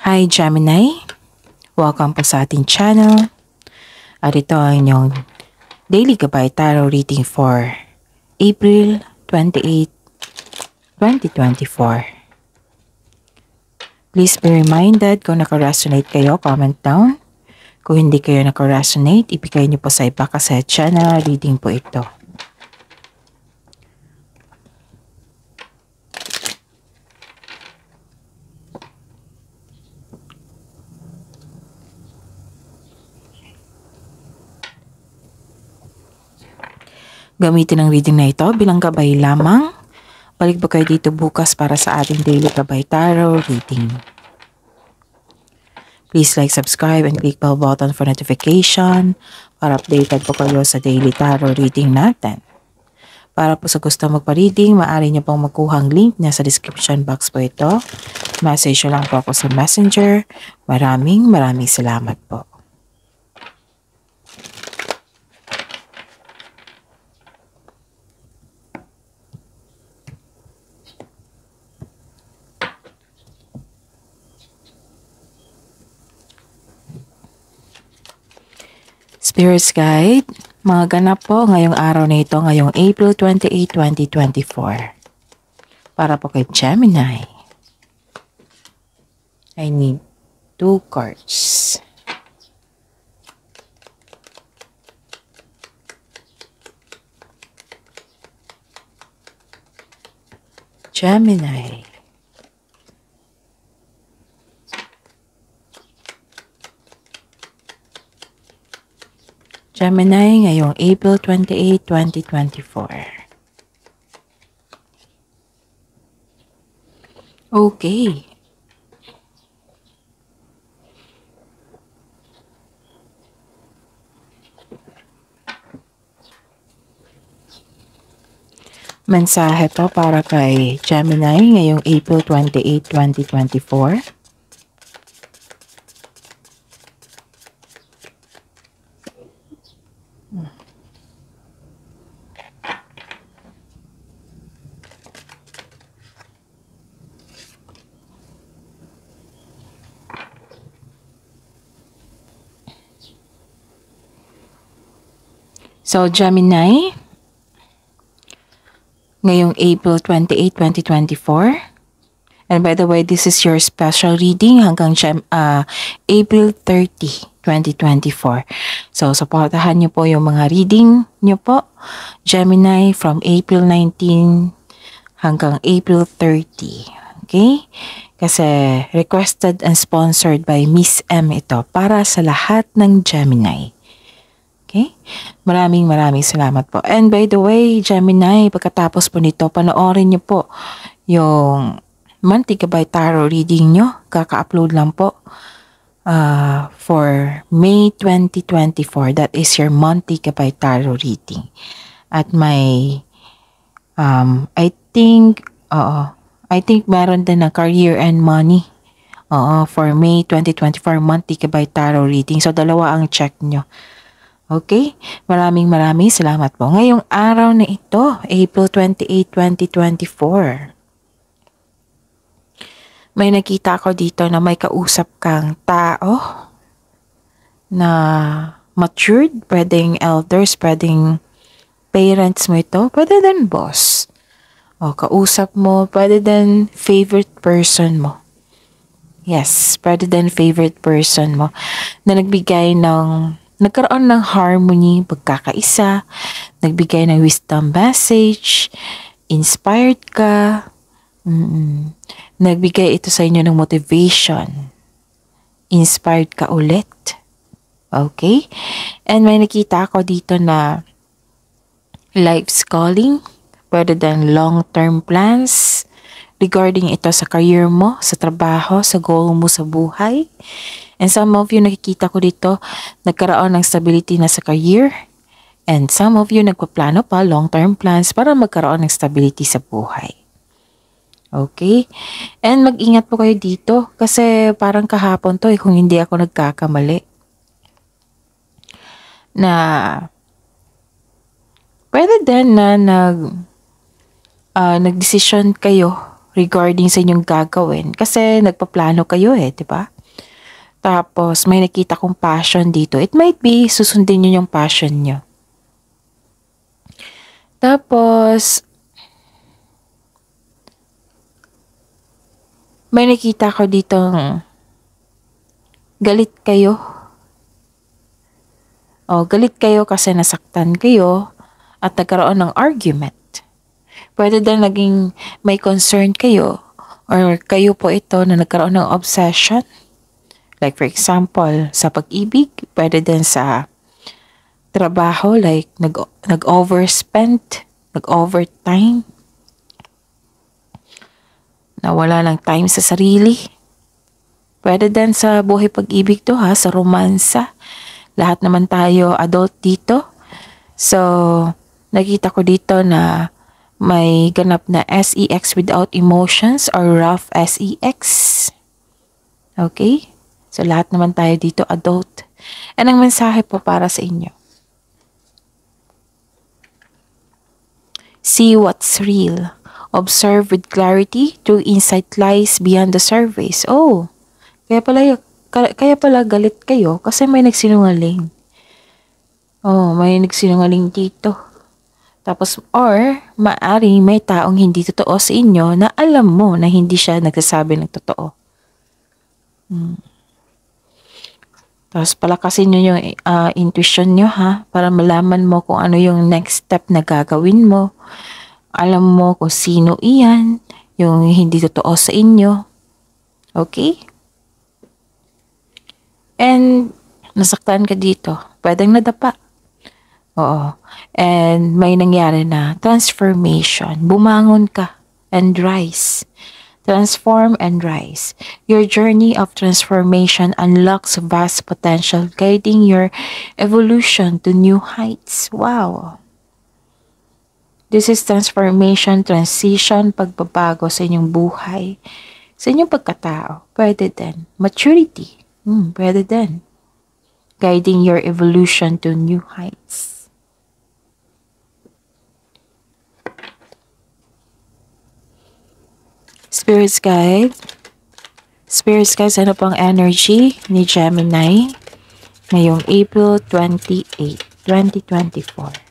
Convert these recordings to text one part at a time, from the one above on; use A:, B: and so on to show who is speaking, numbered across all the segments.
A: Hi Gemini, welcome po sa ating channel. At ito ang inyong Daily Gabay Tarot reading for April 28, 2024. Please be reminded kung naka-resonate kayo, comment down. Kung hindi kayo naka-resonate, ibigay niyo po sa iba kasi channel reading po ito. Gamitin ang reading na ito bilang gabay lamang. Balik ba kayo dito bukas para sa ating Daily Gabay Tarot reading. Please like, subscribe, and click bell button for notification para updated po kayo sa Daily Tarot reading natin. Para po sa gusto magpa-reading, maaari niyo pong makuha ang link na sa description box po ito. Message lang po ako sa Messenger. Maraming salamat po. Spirits Guide, mga ganap po ngayong araw na ito, ngayong April 28, 2024. Para po kay Gemini. I need 2 cards. Gemini. Gemini ngayong April 28, 2024. Okay. Mensahe po para kay Gemini ngayong April 28, 2024. So, Gemini, ngayong April 28, 2024. And by the way, this is your special reading hanggang April 30, 2024. So, supportahan niyo po yung mga reading niyo po. Gemini from April 19 hanggang April 30. Okay? Kasi requested and sponsored by Miss M ito para sa lahat ng Gemini. Okay? Maraming salamat po. And by the way, Gemini, pagkatapos po nito, panoorin niyo po yung Monthly Gabay Tarot reading nyo. Kaka-upload lang po for May 2024. That is your Monthly Gabay Tarot reading. At may, I think meron din na career and money. For May 2024 Monthly Gabay Tarot reading. So, dalawa ang check nyo. Okay? Maraming salamat po. Ngayong araw na ito, April 28, 2024. May nakita ko dito na may kausap kang tao na matured. Pwedeng elders, pwedeng parents mo ito. Pwede din boss. O, kausap mo. Pwede din favorite person mo. Yes, pwede din favorite person mo na nagkaroon ng harmony, pagkakaisa, nagbigay ng wisdom message, inspired ka, nagbigay ito sa inyo ng motivation, inspired ka ulit. Okay? And may nakita ako dito na life's calling, pwede din long-term plans, regarding ito sa career mo, sa trabaho, sa goal mo sa buhay. And some of you, nakikita ko dito, nagkaroon ng stability na sa career. And some of you, nagpaplano pa, long-term plans para magkaroon ng stability sa buhay. Okay? And mag-ingat po kayo dito kasi parang kahapon to, kung hindi ako nagkakamali. Na pwede din na nag-decision kayo regarding sa inyong gagawin. Kasi nagpaplano kayo di ba? Tapos may nakita kong passion dito. It might be susundin nyo yung passion nyo. Tapos may nakita ko dito galit kayo. Galit kayo kasi nasaktan kayo at nagkaroon ng argument. Pwede din naging may concern kayo or kayo po ito na nagkaroon ng obsession. Like for example, sa pag-ibig, pwede din sa trabaho, like nag-overspend, nag-overtime, nawala ng time sa sarili. Pwede din sa buhay pag-ibig to sa romansa. Lahat naman tayo adult dito. So, nakita ko dito na may ganap na sex without emotions or rough sex. Okay? So, lahat naman tayo dito adult. And ang mensahe po para sa inyo. See what's real. Observe with clarity. True insight lies beyond the surface. Kaya pala galit kayo kasi may nagsinungaling. May nagsinungaling dito. Tapos, or maari may taong hindi totoo sa inyo na alam mo na hindi siya nagsasabi ng totoo. Tapos palakasin nyo yung intuition nyo para malaman mo kung ano yung next step na gagawin mo. Alam mo kung sino iyan, yung hindi totoo sa inyo. Okay? And nasaktan ka dito. Pwedeng nadapa. And may nangyari na transformation. Bumangon ka and rise. Transform and rise. Your journey of transformation unlocks vast potential, guiding your evolution to new heights. Wow! This is transformation, transition, pagbabago sa inyong buhay. Sa inyong pagkatao. Pwede din. Maturity. Pwede din. Guiding your evolution to new heights. Spirits guide, ano pang energy ni Gemini ngayong April 28, 2024?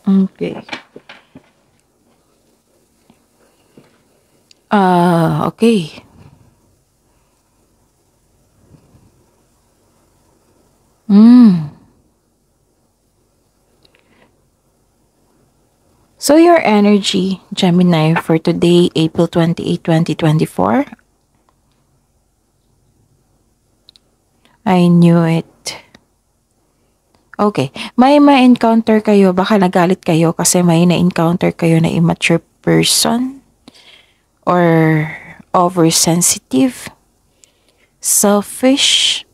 A: Okay. Okay. So your energy, Gemini, for today, April 28, 2024. I knew it. Okay. May ma-encounter kayo, baka nagalit kayo kasi may na-encounter kayo na immature person or oversensitive, selfish.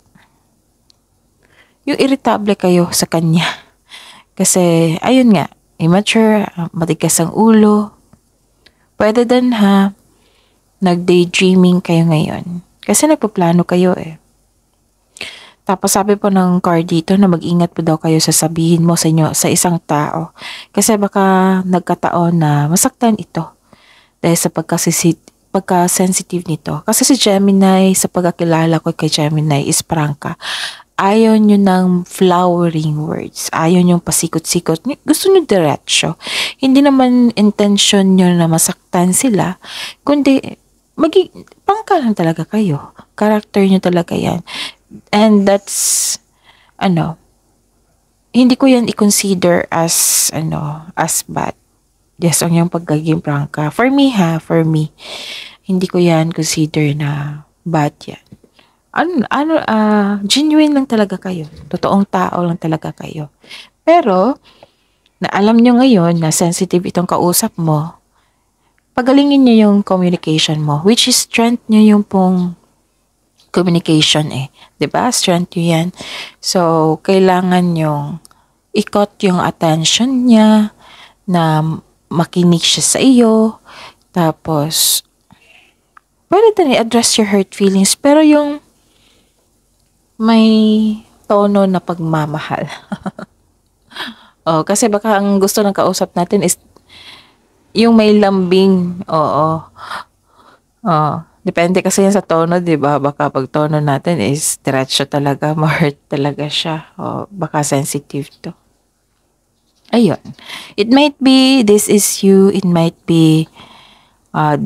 A: Yung irritable kayo sa kanya. Kasi, ayun nga, immature, matigas ang ulo. Pwede din nag-daydreaming kayo ngayon. Kasi nagpaplano kayo Tapos sabi po ng card dito na mag-ingat po daw kayo sa sabihin mo sa isang tao. Kasi baka nagkataon na masaktan ito dahil sa pagka-sensitive nito. Kasi si Gemini, sa pagkakilala ko kay Gemini is prangka. Ayaw nyo ng flowering words. Ayaw nyo pasikot-sikot. Gusto nyo diretsyo. Hindi naman intention nyo na masaktan sila, kundi pangka lang talaga kayo. Character nyo talaga yan. And that's, hindi ko yan i-consider as bad. Yes, ang yung pagiging prangka. For me, hindi ko yan consider na bad yan. Genuine lang talaga kayo. Totoong tao lang talaga kayo. Pero, na alam nyo ngayon na sensitive itong kausap mo, pagalingin nyo yung communication mo, which is strength nyo yung pong communication eh. 'Di ba? Strength nyo yan. So, kailangan yung ikot yung attention niya na makinig siya sa iyo. Tapos, pwede din i-address your hurt feelings, pero yung may tono na pagmamahal. Oh, kasi baka ang gusto ng kausap natin is yung may lambing. Oo. Oh, depende kasi yan sa tono, 'di ba? Baka pag tono natin is diretso talaga, ma-hurt talaga siya. Oh, baka sensitive to. Ayun. It might be this is you, it might be uh,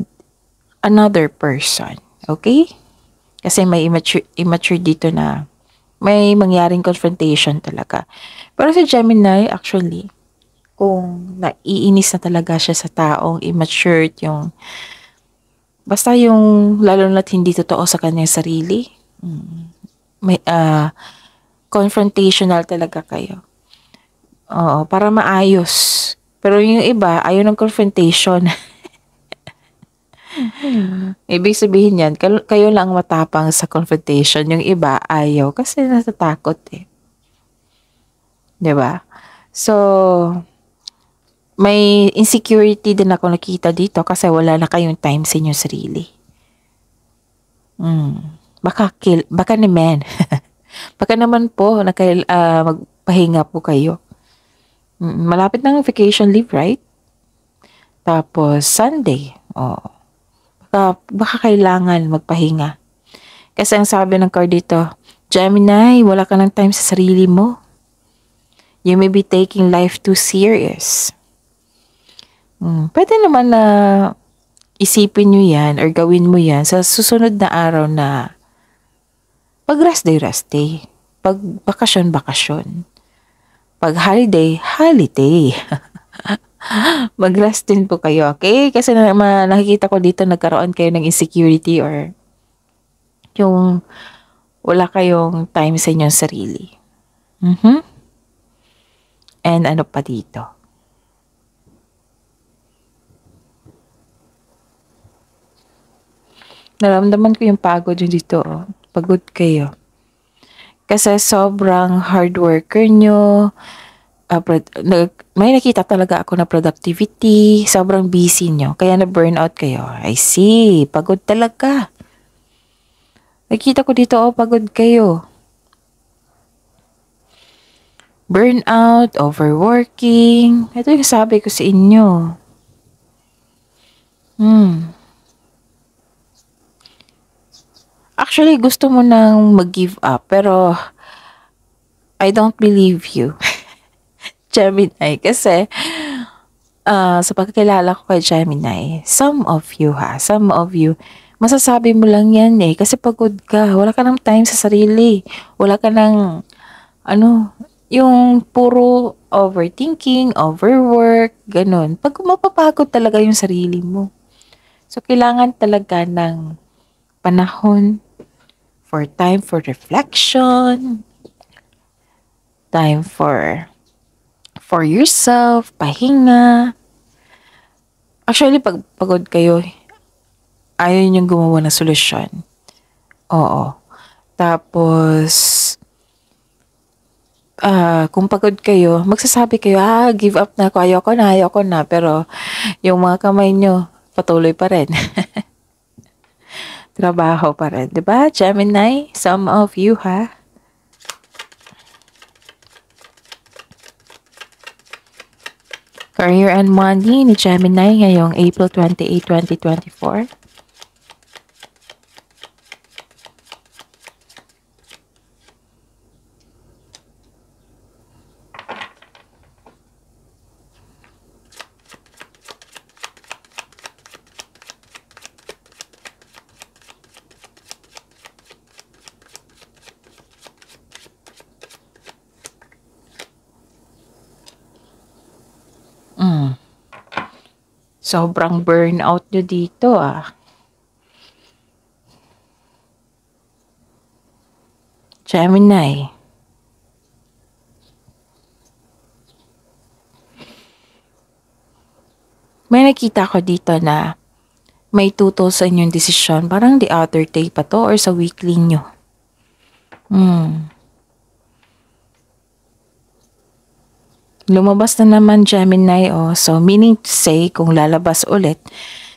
A: another person. Okay? Kasi may immature dito na may mangyaring confrontation talaga. Pero si Gemini, actually, kung naiinis na talaga siya sa taong immature, yung basta yung lalo na't hindi totoo sa kanyang sarili, may confrontational talaga kayo. Oo, para maayos. Pero yung iba, ayaw ng confrontation. Ibig sabihin yan, kayo lang matapang sa confrontation. Yung iba, ayaw. Kasi natatakot eh. 'Di ba? So, may insecurity din ako nakita dito kasi wala na kayong time sa inyong sarili. Baka naman. Baka naman po magpahinga po kayo. Malapit ng vacation leave, right? Tapos Sunday. Oh. Baka kailangan magpahinga. Kasi ang sabi ng card dito, Gemini, wala ka ng time sa sarili mo. You may be taking life too serious. Pwede naman na isipin nyo yan or gawin mo yan sa susunod na araw na pag rest day. Pag bakasyon. Pag holiday. Mag-rest din po kayo, okay? Kasi nakikita ko dito nagkaroon kayo ng insecurity or yung wala kayong time sa inyong sarili. And ano pa dito? Naramdaman ko yung pagod yung dito. Oh. Pagod kayo. Kasi sobrang hard worker nyo. May nakita talaga ako na productivity. Sobrang busy nyo. Kaya na-burnout kayo. I see. Pagod talaga. Nakita ko dito, pagod kayo. Burnout, overworking. Ito yung sabi ko sa inyo. Actually, gusto mo nang mag-give up, pero I don't believe you. Gemini, kasi sa pagkakilala ko kay Gemini, some of you, masasabi mo lang yan eh, kasi pagod ka, wala ka ng time sa sarili, wala ka ng, yung puro overthinking, overwork, ganun. Pag mapapagod talaga yung sarili mo. So, kailangan talaga ng panahon for time for reflection, time for yourself, pahinga. Actually, pag pagod kayo, ayaw niyong gumawa ng solusyon. Oo. Tapos, kung pagod kayo, magsasabi kayo, give up na ako, ayoko na. Pero, yung mga kamay nyo, patuloy pa rin. Trabaho pa rin. Diba, Gemini? Some of you, Career and money ni Gemini ngayong April 28, 2024. Sobrang burnout nyo dito, Gemini. May nakita ko dito na may tutol sa inyong desisyon. Parang the other day pa to or sa weekly nyo. Lumabas na naman Gemini, oh. So, meaning to say, kung lalabas ulit,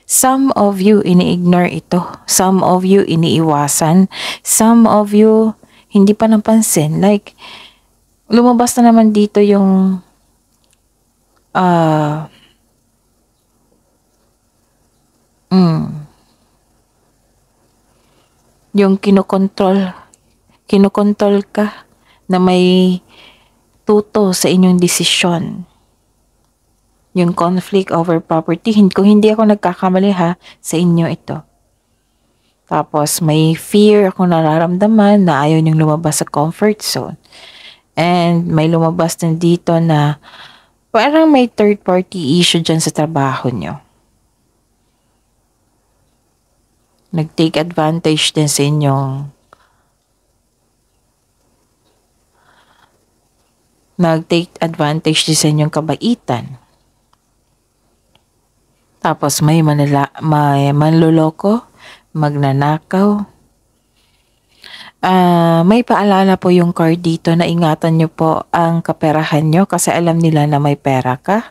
A: some of you ini-ignore ito. Some of you iniiwasan. Some of you hindi pa napansin. Like, lumabas na naman dito yung yung kinokontrol ka na may tuto sa inyong desisyon. Yung conflict over property, kung hindi ako nagkakamali ha, sa inyo ito. Tapos may fear akong nararamdaman na ayaw niyong lumabas sa comfort zone. And may lumabas din dito na parang may third party issue dyan sa trabaho niyo. Nag-take advantage din sa inyong kabaitan. Tapos may manloloko, magnanakaw. May paalala po yung card dito na ingatan nyo po ang kaperahan nyo kasi alam nila na may pera ka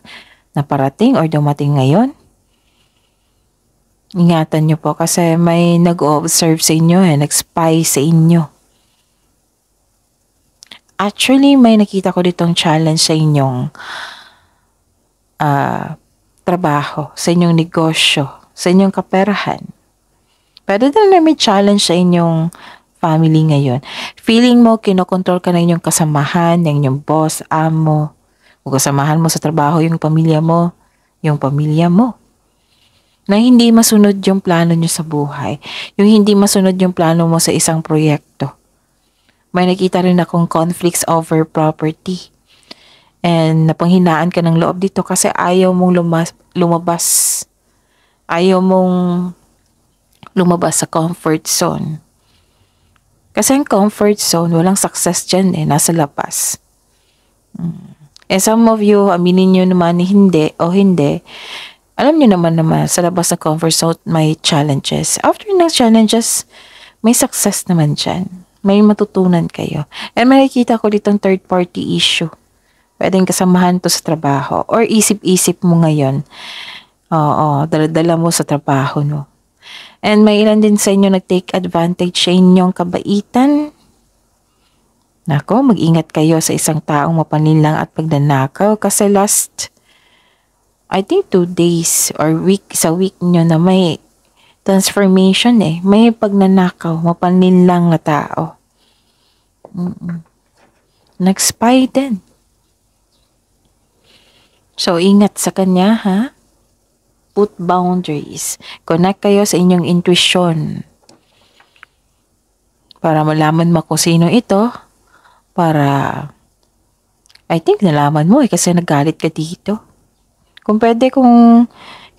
A: na parating or dumating ngayon. Ingatan nyo po kasi may nag-observe sa inyo, nag-spy sa inyo. Actually, may nakita ko ditong challenge sa inyong trabaho, sa inyong negosyo, sa inyong kaperahan. Pwede din na may challenge sa inyong family ngayon. Feeling mo, kinokontrol ka na inyong kasamahan, ng inyong boss, amo. Kung kasamahan mo sa trabaho yung pamilya mo, na hindi masunod yung plano nyo sa buhay. Yung hindi masunod yung plano mo sa isang proyekto. May nakita rin akong conflicts over property. And napanghinaan ka ng loob dito kasi ayaw mong lumabas. Ayaw mong lumabas sa comfort zone. Kasi ang comfort zone, walang success dyan nasa labas. And some of you, aminin nyo naman hindi. Alam nyo naman sa labas ng comfort zone may challenges. After ng challenges, may success naman dyan. May matutunan kayo. And makikita ko ditong third party issue. Pwedeng kasamahan to sa trabaho. Or isip-isip mo ngayon. Oo, dala-dala mo sa trabaho no. And may ilan din sa inyo nag-take advantage sa inyong kabaitan. Nako, mag-ingat kayo sa isang taong mapanlinlang at pagnanakaw kasi last I think 2 days or sa week nyo na may transformation May pagnanakaw, mapanlinlang na tao. Nag-spy din. So, ingat sa kanya ha. Put boundaries. Connect kayo sa inyong intuition. Para malaman mo kung sino ito. Para, I think nalaman mo kasi nagalit ka dito. Kung pwede, kung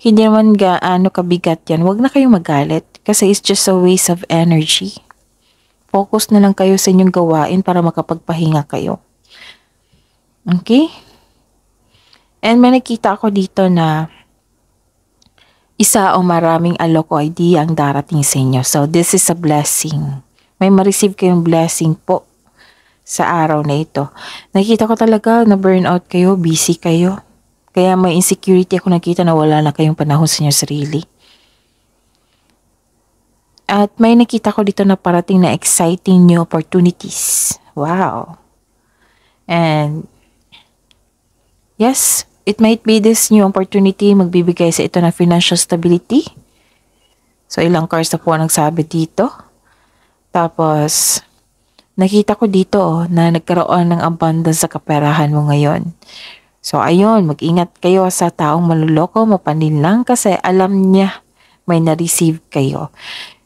A: hindi naman gaano kabigat yan, wag na kayong magalit kasi it's just a waste of energy. Focus na lang kayo sa inyong gawain para makapagpahinga kayo. Okay? And may nakita ako dito na isa o maraming aloko idea ang darating sa inyo. So this is a blessing. May ma-receive kayong blessing po sa araw na ito. Nakita ko talaga na burnout kayo, busy kayo. Kaya may insecurity ako nakita na wala na kayong panahon sa inyong sarili. At may nakita ko dito na parating na exciting new opportunities. Wow. And yes, it might be this new opportunity magbibigay sa ito ng financial stability. So ilang cards na po nagsabi dito. Tapos nakita ko dito na nagkaroon ng abundance sa kaperahan mo ngayon. So ayun, mag-ingat kayo sa taong maluloko, mapanlinlang kasi alam niya may na-receive kayo.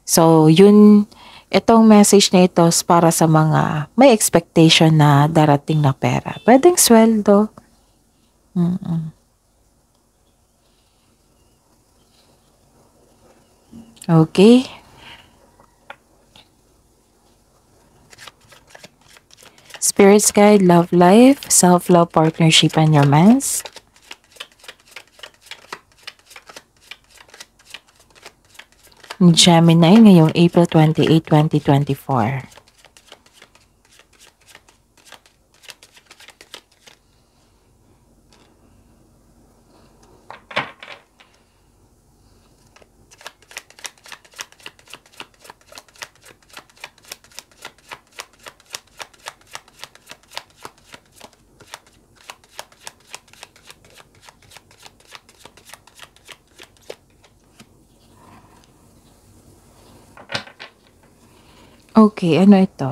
A: So yun, itong message na ito para sa mga may expectation na darating na pera. Pwedeng sweldo. Okay. Spirit's Guide, Love Life, Self-Love, Partnership, and Romance. ni Gemini ngayong April 28, 2024. Okay, ano ito?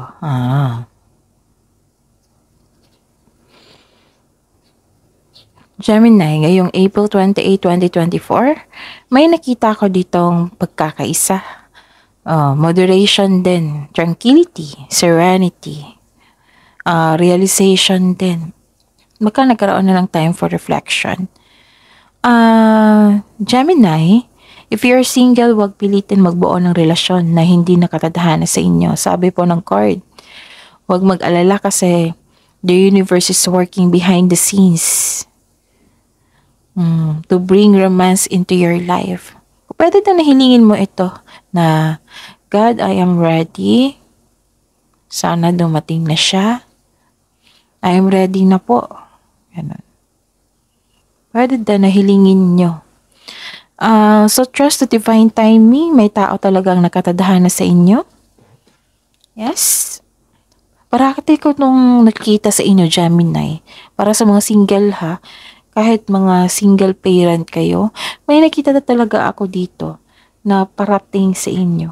A: Gemini, ngayong April 28, 2024, may nakita ko ditong pagkakaisa. Moderation din, tranquility, serenity, realization din. Baka nagkaroon na ng time for reflection. Gemini, if you're single, wag pilitin magbuo ng relasyon na hindi nakatadhana sa inyo. Sabi po ng card, wag mag-alala kasi the universe is working behind the scenes to bring romance into your life. Pwede na nahilingin mo ito na, God, I am ready. Sana dumating na siya. I am ready na po. Ganun. Pwede na nahilingin nyo. So trust the divine timing. May tao talagang nakatadhana sa inyo. Yes. Parati ko nung nakita sa inyo, Gemini. Para sa mga single ha. Kahit mga single parent kayo, may nakita na talaga ako dito na parating sa inyo.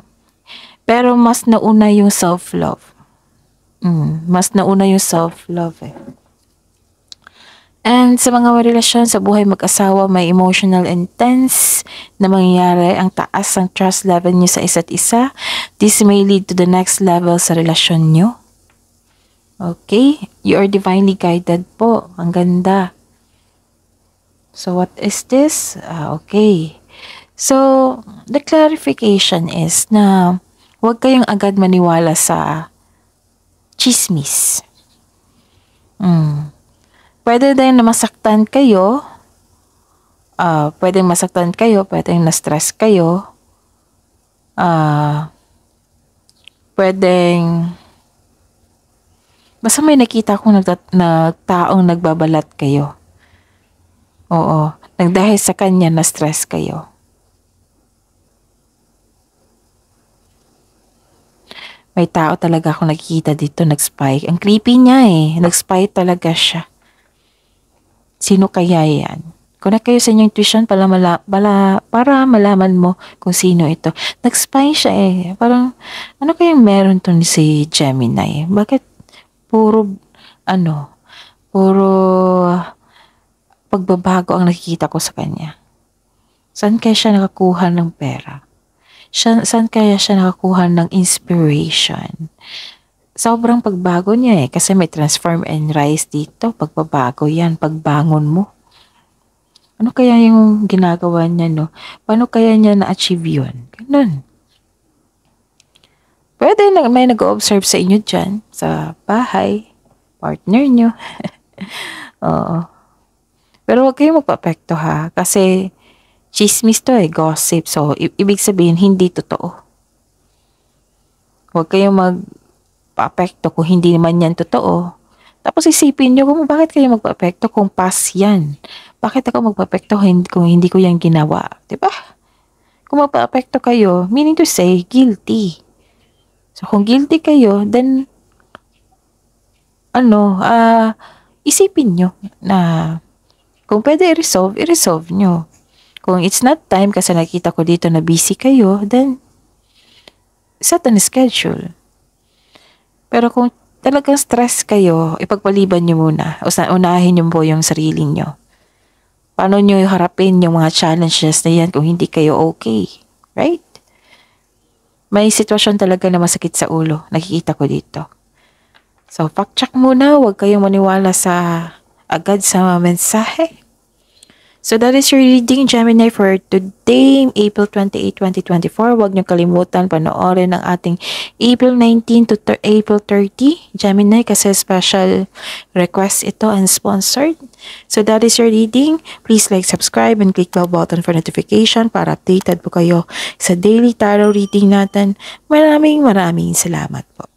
A: Pero mas nauna yung self-love. Mas nauna yung self-love eh. And sa mga relasyon sa buhay mag-asawa, may emotional intense na mangyayari, ang taas ang trust level nyo sa isa't isa. This may lead to the next level sa relasyon nyo. Okay? You are divinely guided po. Ang ganda. So, what is this? Okay. So, the clarification is na huwag kayong agad maniwala sa chismis. Pwede din na masaktan kayo. Pwedeng masaktan kayo. Pwedeng na-stress kayo. Pwedeng basta may nakita akong taong nagbabalat kayo. Oo. Dahil sa kanya, na-stress kayo. May tao talaga akong nakikita dito, nag-spy. Ang creepy niya eh. Nag-spy talaga siya. Sino kaya yan? Kung na kayo sa inyong intuition, para malaman mo kung sino ito. Nag-spy siya eh. Parang, ano kayang meron to si Gemini? Bakit puro pagbabago ang nakikita ko sa kanya? Saan kaya siya nakakuha ng pera? Saan kaya siya nakakuha ng inspiration? Sobrang pagbago niya eh. Kasi may transform and rise dito. Pagbabago yan. Pagbangon mo. Ano kaya yung ginagawa niya, no? Paano kaya niya na-achieve yun? Ganun. Pwede na may nag-observe sa inyo dyan. Sa bahay. Partner nyo. Oo. Pero huwag kayong magpa-apekto ha. Kasi chismis to eh. Gossip. So, ibig sabihin, hindi totoo. Huwag kayong magpa-apekto kung hindi naman yan totoo. Tapos isipin nyo kung bakit kayo magpa-apekto kung past yan. Bakit ako magpa-apekto kung hindi ko yan ginawa? Diba? Kung magpa-apekto kayo, meaning to say, guilty. So, kung guilty kayo, then, isipin nyo na kung pwede i-resolve nyo. Kung it's not time, kasi nakita ko dito na busy kayo, then, set on schedule. Pero kung talagang stress kayo, ipagpaliban nyo muna. Unahin nyo po yung sarili nyo. Paano nyo harapin yung mga challenges na yan kung hindi kayo okay? Right? May sitwasyon talaga na masakit sa ulo. Nakikita ko dito. So, fact check muna. Huwag kayong maniwala agad sa mensahe. So that is your reading, Gemini, for today, April 28, 2024. Huwag niyo kalimutan panoorin ang ating April 19 to April 30, Gemini, kasi special request ito and sponsored. So that is your reading. Please like, subscribe, and click the button for notification para updated po kayo sa daily tarot reading natin. Maraming salamat po.